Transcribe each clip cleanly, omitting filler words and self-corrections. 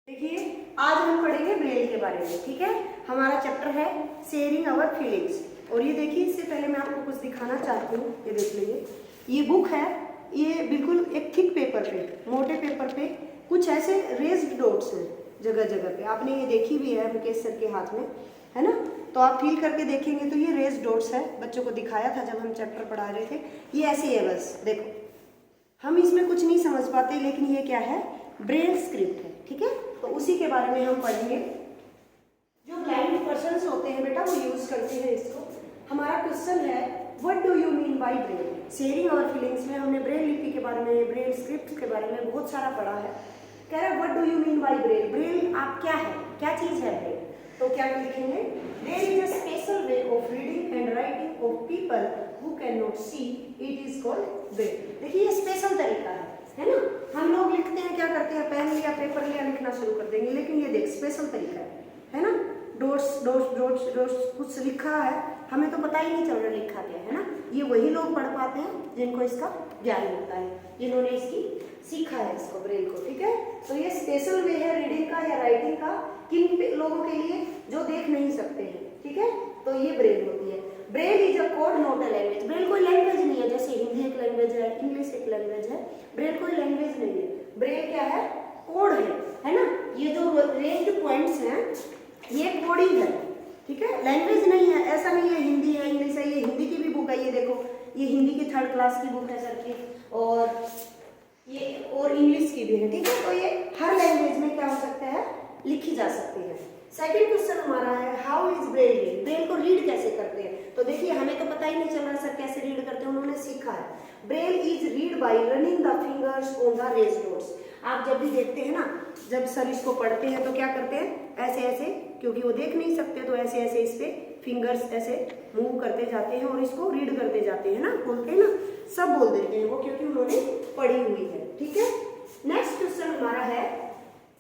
देखिए आज हम पढ़ेंगे ब्रेल के बारे में। ठीक है, हमारा चैप्टर है शेयरिंग आवर फीलिंग्स। और ये देखिए, इससे पहले मैं आपको कुछ दिखाना चाहती हूँ। ये देख लीजिए, ये बुक है। ये बिल्कुल एक थिक पेपर पे, मोटे पेपर पे कुछ ऐसे रेज्ड डॉट्स हैं जगह जगह पे। आपने ये देखी भी है मुकेश सर के हाथ में, है ना। तो आप फील करके देखेंगे तो ये रेज्ड डॉट्स है। बच्चों को दिखाया था जब हम चैप्टर पढ़ा रहे थे। ये ऐसे है, बस देखो, हम इसमें कुछ नहीं समझ पाते, लेकिन ये क्या है, ब्रेल स्क्रिप्ट है। ठीक है, तो उसी के बारे में हम पढ़ेंगे। जो ब्लाइंड पर्सन्स होते हैं बेटा, वो यूज करते हैं इसको। हमारा क्वेश्चन है, what do you mean by Braille? Sharing और फीलिंग्स में हमने ब्रेल लिपि के बारे में, ब्रेल स्क्रिप्ट के बारे में बहुत सारा पढ़ा है। कह रहा है what do you mean by Braille? Braille आप क्या है, क्या चीज है ब्रेल? तो क्या लिखेंगे, braille is a special way of reading and writing of people who can not see, it is called braille. देखिए ये स्पेशल तरीका है ना। हम लोग लिखते हैं, क्या करते हैं, पेन लिया, पेपर लिया, लिखना शुरू कर देंगे। लेकिन ये देख, स्पेशल तरीका है ना। डॉट्स डॉट्स डॉट्स डॉट्स कुछ लिखा है, हमें तो पता ही नहीं चल रहा लिखा क्या है ना। ये वही लोग पढ़ पाते हैं जिनको इसका ज्ञान होता है, जिन्होंने इसकी सीखा है इसको, ब्रेल को। ठीक है, तो ये स्पेशल वे है रीडिंग का या राइटिंग का किन लोगों के लिए जो देख नहीं सकते हैं। ठीक है, तो ये ब्रेल होती है। Braille is a code, not a language. Braille कोई लैंग्वेज नहीं है, जैसे हिंदी एक लैंग्वेज है, इंग्लिश एक लैंग्वेज है। ब्रेल कोई लैंग्वेज नहीं है। ब्रेल क्या है, कोड है ना। ये जो रेंज्ड पॉइंट्स हैं, ये कोडिंग है। ठीक है, लैंग्वेज नहीं है। ऐसा नहीं है हिंदी है, इंग्लिश है। ये हिंदी की भी बुक है, ये देखो, ये हिंदी की 3rd क्लास की बुक है सर की, और इंग्लिश की भी है। ठीक है, तो ये हर लैंग्वेज में क्या हो सकता है, लिखी जा सकती है। सेकंड क्वेश्चन हमारा है, how is Braille read? Braille को रीड कैसे करते हैं? तो देखिए, हमें तो पता ही नहीं चल रहा सर कैसे रीड करते हैं, उन्होंने सीखा है। Braille is read by running the fingers on the raised dots. आप जब भी देखते हैं ना, जब सर इसको पढ़ते हैं तो क्या करते हैं, ऐसे ऐसे, क्योंकि वो देख नहीं सकते, तो ऐसे ऐसे इस पे फिंगर्स ऐसे मूव करते जाते हैं और इसको रीड करते जाते हैं ना, बोलते हैं ना, सब बोल देते हैं वो, क्योंकि उन्होंने पढ़ी हुई है। ठीक है, नेक्स्ट क्वेश्चन हमारा है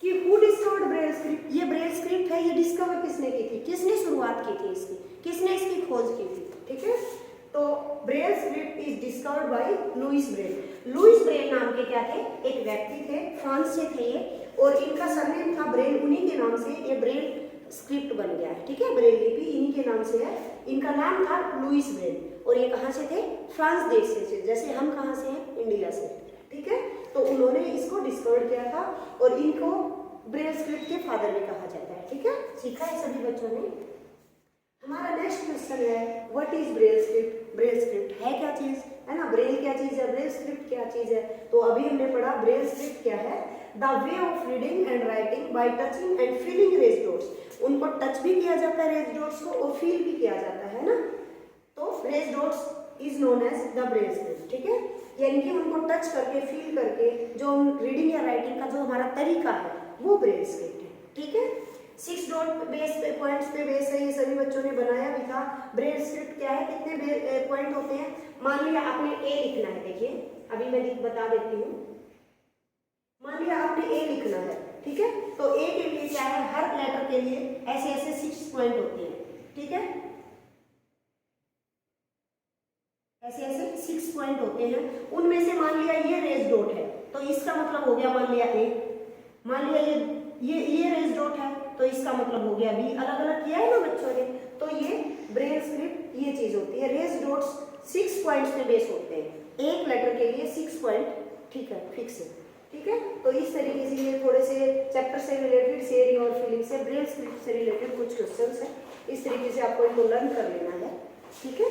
कि हु डिस्कवर्ड ब्रेल स्क्रिप्ट? ये ब्रेल स्क्रिप्ट है, ये डिस्कवर किसने की थी, किसने शुरुआत की थी इसकी, किसने इसकी खोज की थी? ठीक है, तो braille script is discovered by Louis Braille. Louis Braille नाम के क्या थे, एक व्यक्ति थे, फ्रांस से थे ये, और इनका सरनेम था ब्रेल। उन्हीं के नाम से ये ब्रेल स्क्रिप्ट बन गया है। ठीक है, ब्रेल लिपि इन्हीं के नाम से है। इनका नाम था लुईस ब्रेल, और ये कहाँ से थे, फ्रांस देश से थे, जैसे हम कहाँ से हैं, इंडिया से। ठीक है, तो उन्होंने इसको डिस्कवर किया था, और इनको ब्रेल स्क्रिप्ट के फादर भी कहा जाता है। ठीक है, सीखा है सभी बच्चों ने। हमारा नेक्स्ट क्वेश्चन है, what is Braille script? Braille script है क्या चीज, है ना। ब्रेल क्या चीज है, ब्रेल स्क्रिप्ट क्या चीज है? तो अभी हमने पढ़ा ब्रेल स्क्रिप्ट क्या है, the way of reading and writing by touching and feeling raised dots. उनको टच भी किया जाता है रेज्ड डॉट्स को, और फील भी किया जाता है ना। तो raised dots is known as the braille script. ठीक है, यानी कि उनको टच करके, फील करके, जो रीडिंग या राइटिंग का जो हमारा तरीका है, वो ब्रेल स्क्रिप्ट है। ठीक है, 6 डॉट बेस पे, पॉइंट्स पे बेस है, ये सभी बच्चों ने बनाया भी था। ब्रेल स्क्रिप्ट क्या है, कितने पॉइंट होते हैं? मान लिया आपने ए लिखना है, देखिए अभी मैं बता देती हूँ। मान लिया आपने ए लिखना है, ठीक है, तो ए के लिए क्या है, हर लेटर के लिए ऐसे ऐसे 6 पॉइंट होते हैं। ठीक है, ऐसे ऐसे 6 पॉइंट होते हैं। उनमें से मान लिया ये रेज डॉट है, तो इसका मतलब हो गया, मान लिया ए, मान लिया ये रेज डॉट है, तो इसका मतलब हो गया बी। अलग अलग किया है ना बच्चों ने। तो ये ब्रेल स्क्रिप्ट ये चीज होती है। रेज डॉट्स 6 पॉइंट्स पे बेस होते हैं, एक लेटर के लिए 6 पॉइंट। ठीक है, फिक्स है। ठीक है, तो इस तरीके से ये थोड़े से चैप्टर से रिलेटेड, शेयरिंग और फीलिंग से, ब्रेल स्क्रिप्ट से रिलेटेड कुछ क्वेश्चंस है। इस तरीके से आपको इनको लर्न कर लेना है। ठीक है।